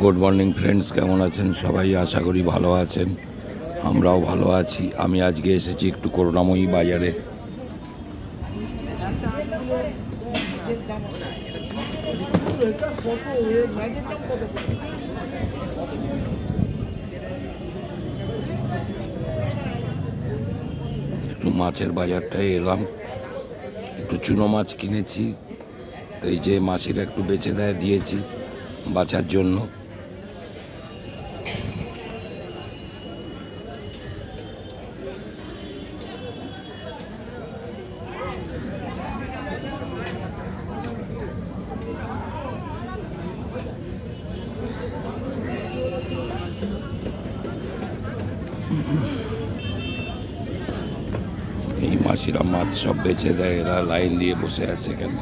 Good morning friends, কেমন আছেন সবাই? আশা করি ভালো আছেন, আমরাও ভালো আছি। আমি আজকে এসেছি একটু করুণাময়ী বাজারে। একটু মাছের বাজারটায় এলাম, একটু চুনো মাছ কিনেছি। এই যে মাছিরা একটু বেছে দেয়, দিয়েছি বাঁচার জন্য। এই মাছিরা মাছ সব বেছে দেয়, এরা লাইন দিয়ে বসে আছে এখানে।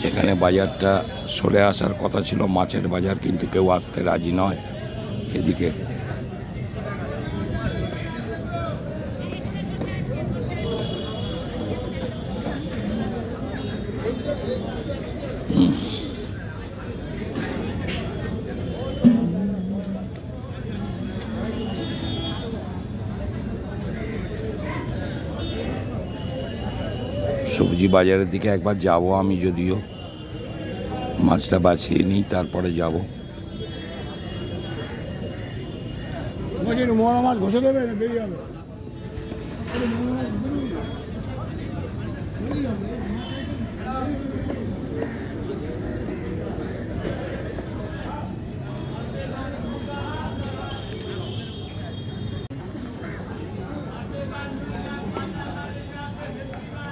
এখানে বাজারটা সরে আসার কথা ছিল, মাছের বাজার, কিন্তু কেউ আসতে রাজি নয় এদিকে। সবজি বাজারের দিকে একবার যাব আমি, যদিও মাছটা বাছিয়ে নিই, তারপরে যাব। মাছ ঘষে দেবে, বেরিয়ে যাবে।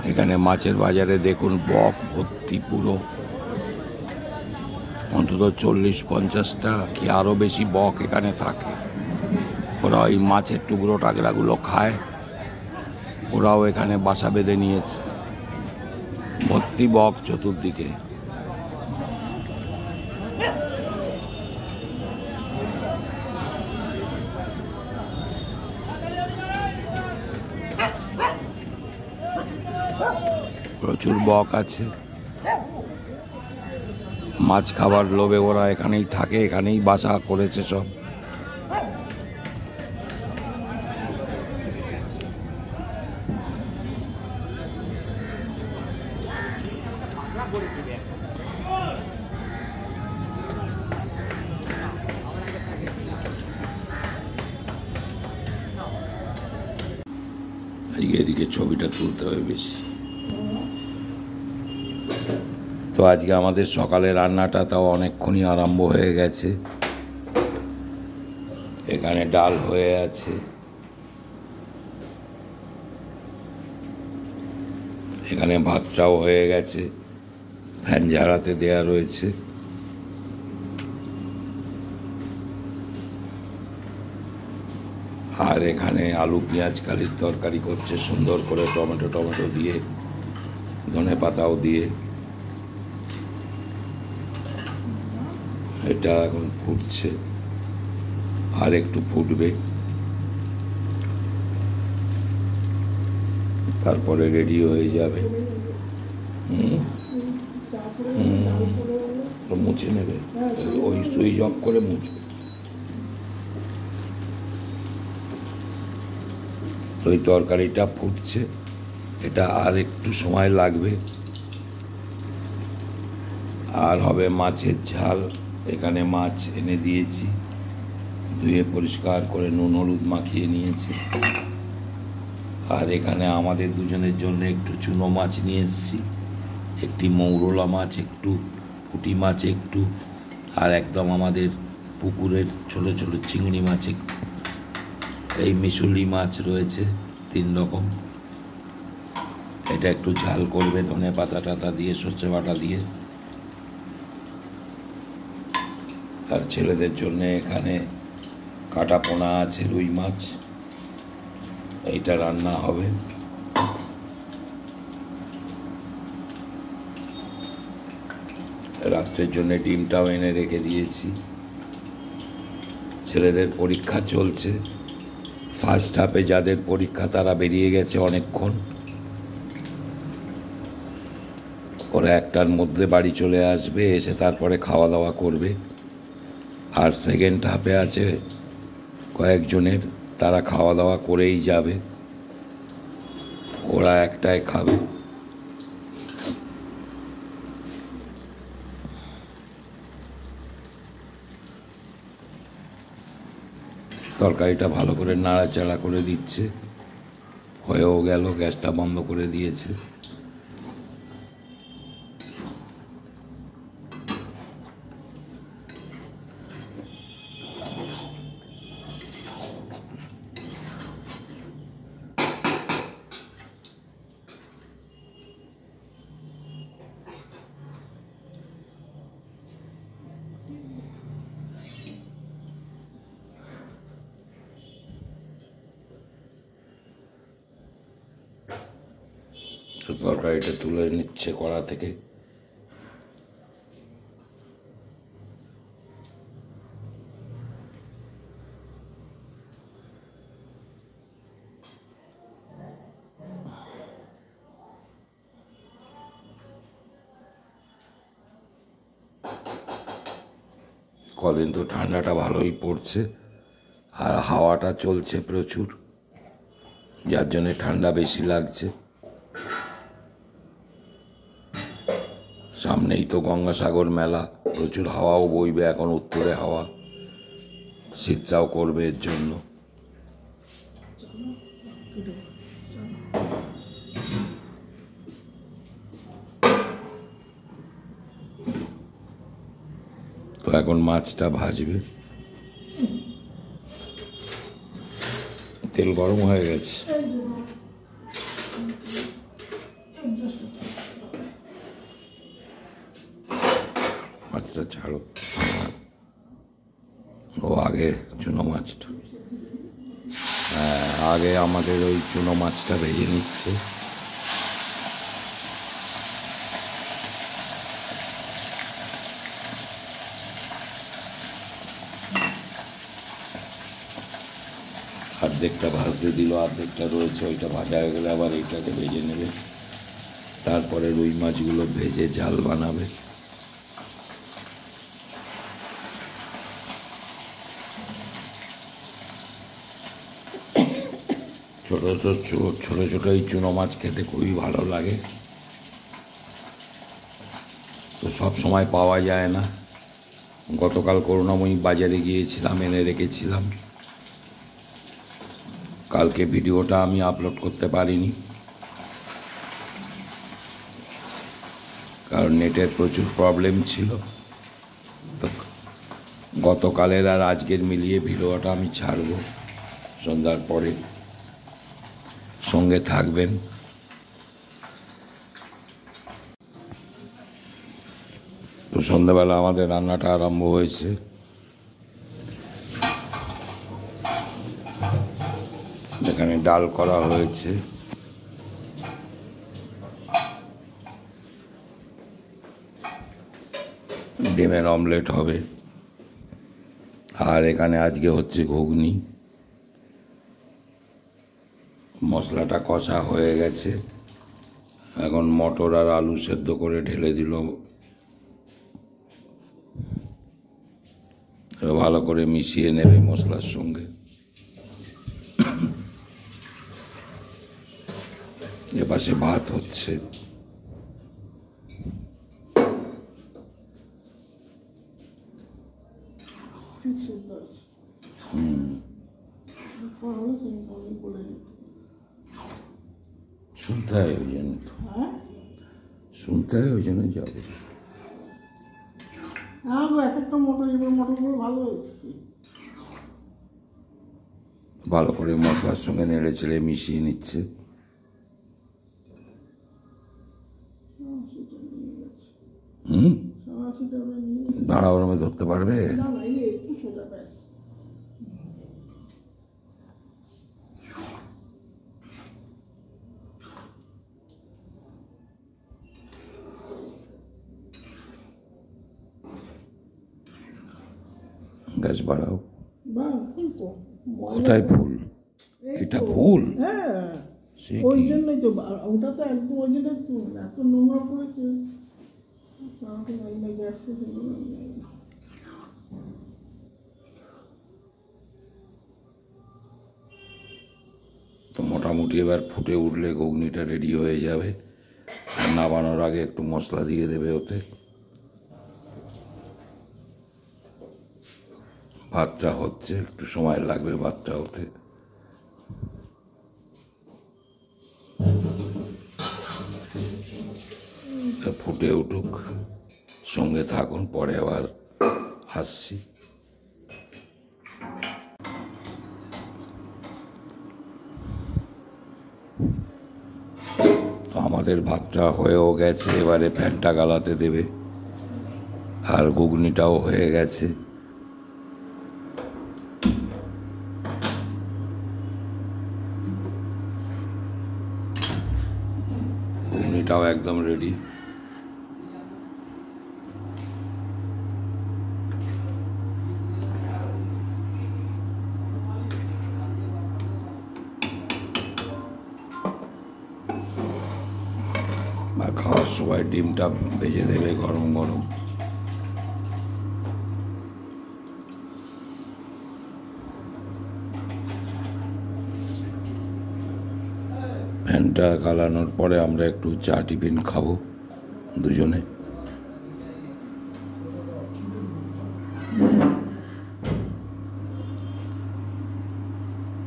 এখানে মাছের বাজারে দেখুন, বক ভর্তি পুরো, অন্তত 40-50টা কি আরও বেশি বক এখানে থাকে। ওরা ওই মাছের টুকরো টাকরাগুলো খায়, ওরাও এখানে বাসা বেঁধে নিয়েছে। ভর্তি বক চতুর্দিকে। প্রচুর বক আছে। মাছ খাবার লোভে ওরা এখানেই থাকে, এখানেই বাসা করেছে সব। এদিকে ছবিটা তুলতে হবে বেশি। তো আজকে আমাদের সকালে রান্নাটা তাও অনেকক্ষণই আরম্ভ হয়ে গেছে। এখানে ডাল হয়ে আছে, এখানে ভাতটাও হয়ে গেছে, ফ্যান ঝাড়াতে দেয়া রয়েছে। আর এখানে আলু পেঁয়াজ কালির তরকারি করছে সুন্দর করে, টমেটো দিয়ে, ধনে পাতাও দিয়ে। এটা এখন ফুটছে, আর একটু ফুটবে, তারপরে রেডি হয়ে যাবে। মুছে নেবে, ওই সুইচ অফ করে মুছবে। ওই তরকারিটা ফুটছে, এটা আর একটু সময় লাগবে। আর হবে মাছের ঝাল। এখানে মাছ এনে দিয়েছি, ধুয়ে পরিষ্কার করে নুন হলুদ মাখিয়ে নিয়েছি। আর এখানে আমাদের দুজনের জন্য একটু চুনো মাছ নিয়ে এসেছি, একটি মৌরলা মাছ একটু, পুঁটি মাছ একটু, আর একদম আমাদের পুকুরের ছোট ছোট চিংড়ি মাছ একটু। এই মিশুলি মাছ রয়েছে 3 রকম। এটা একটু ঝাল করবে ধনে পাতা টাতা দিয়ে, সর্ষে বাটা দিয়ে। আর ছেলেদের জন্য এখানে কাটা পোনা আছে, রুই মাছ, এইটা রান্না হবে। রাত্রের জন্য ডিমটাও এনে রেখে দিয়েছি। ছেলেদের পরীক্ষা চলছে। ফার্স্ট হাফে যাদের পরীক্ষা তারা বেরিয়ে গেছে অনেকক্ষণ, ওরা 1টার মধ্যে বাড়ি চলে আসবে, এসে তারপরে খাওয়া দাওয়া করবে। আর সেকেন্ড হাফে আছে কয়েকজনের, তারা খাওয়া দাওয়া করেই যাবে, ওরা 1টায় খাবে। তরকারিটা ভালো করে নাড়াচাড়া করে দিচ্ছে, হয়েও গেল, গ্যাসটা বন্ধ করে দিয়েছে। তরকারিটা তুলে নিচ্ছে কড়া থেকে। কদিন তো ঠান্ডাটা ভালোই পড়ছে, আর হাওয়াটা চলছে প্রচুর, যার জন্যে ঠান্ডা বেশি লাগছে। সামনেই তো গঙ্গাসাগর মেলা, প্রচুর হাওয়াও বইবে এখন, উত্তরে হাওয়া, শীতটাও করবে এর জন্য। তো এখন মাছটা ভাজবে, তেল গরম হয়ে গেছে। মাছটা ছাড়ো, ও আগে চুনো মাছটা, হ্যাঁ আগে আমাদের ওই চুনো মাছটা ভেজে নিচ্ছে। অর্ধেকটা ভাজতে দিল, অর্ধেকটা রয়েছে, ওইটা ভাজা হয়ে গেলে আবার এইটাকে ভেজে নেবে, তারপরে রুই মাছগুলো ভেজে ঝাল বানাবে। ছোট ছোট এই চুনো মাছ খেতে খুবই ভালো লাগে, তো সব সময় পাওয়া যায় না। গতকাল করুণাময়ী বাজারে গিয়েছিলাম, এনে রেখেছিলাম। কালকে ভিডিওটা আমি আপলোড করতে পারিনি, কারণ নেটের প্রচুর প্রবলেম ছিল। তো গতকালের আর আজকের মিলিয়ে ভিডিওটা আমি ছাড়ব সন্ধ্যার পরে, সঙ্গে থাকবেন। তো সন্ধ্যাবেলা আমাদের রান্নাটা আরম্ভ হয়েছে। এখানে ডাল করা হয়েছে, ডিমের অমলেট হবে, আর এখানে আজকে হচ্ছে ঘুগনি। মশলাটা কষা হয়ে গেছে, এখন মটর আর আলু সেদ্ধ করে ঢেলে দিল, ভালো করে মিশিয়ে নেবে মশলার সঙ্গে। এপাশে ভাত হচ্ছে। শুনতে হয় ওই জন্য, শুনতে হয় ওই জন্য যাবো। ভালো করে মশলার সঙ্গে নেড়ে চেড়ে মিশিয়ে নিচ্ছে। দাঁড়াও, ওরমে ধরতে পারবে? গ্যাস বাড়াও। বাহ, ফুল তো ময়লা। কোথায় ফুল? এই এটা তো। ফুল? হ্যাঁ, সে ওই কি? জন্যই তো ওটা তো একদম ওই জন্য তো এত নোংরা পড়েছে। তাহলে ময়লা গ্যাসে তো মোটামুটি এবার ফুটে উঠলে ঘুগনিটা রেডি হয়ে যাবে। আর নামানোর আগে একটু মশলা দিয়ে দেবে ওতে। ভাতটা হচ্ছে, একটু সময় লাগবে ভাতটা হতে। তা ফুটে উঠুক, সঙ্গে থাকুন, পরে আবার আসছি। তো আমাদের ভাতটা হয়েও গেছে, এবারে ফ্যানটা গালাতে দেবে। আর ঘুগনিটাও হয়ে গেছে। ঘুগনিটাও একদম রেডি। আর খাওয়ার সময় ডিমটা ভেজে দেবে গরম গরম। ফ্যানটা গালানোর পরে আমরা একটু চা টিফিন খাবো দুজনে।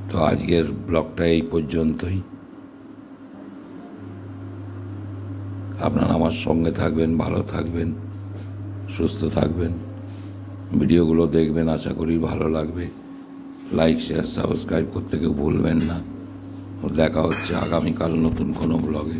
তো আজকের ব্লগটা এই পর্যন্তই। আপনারা আমার সঙ্গে থাকবেন, ভালো থাকবেন, সুস্থ থাকবেন, ভিডিওগুলো দেখবেন, আশা করি ভালো লাগবে। লাইক, শেয়ার, সাবস্ক্রাইব করতে কেউ ভুলবেন না। দেখা হচ্ছে আগামীকাল নতুন কোনো ব্লগে।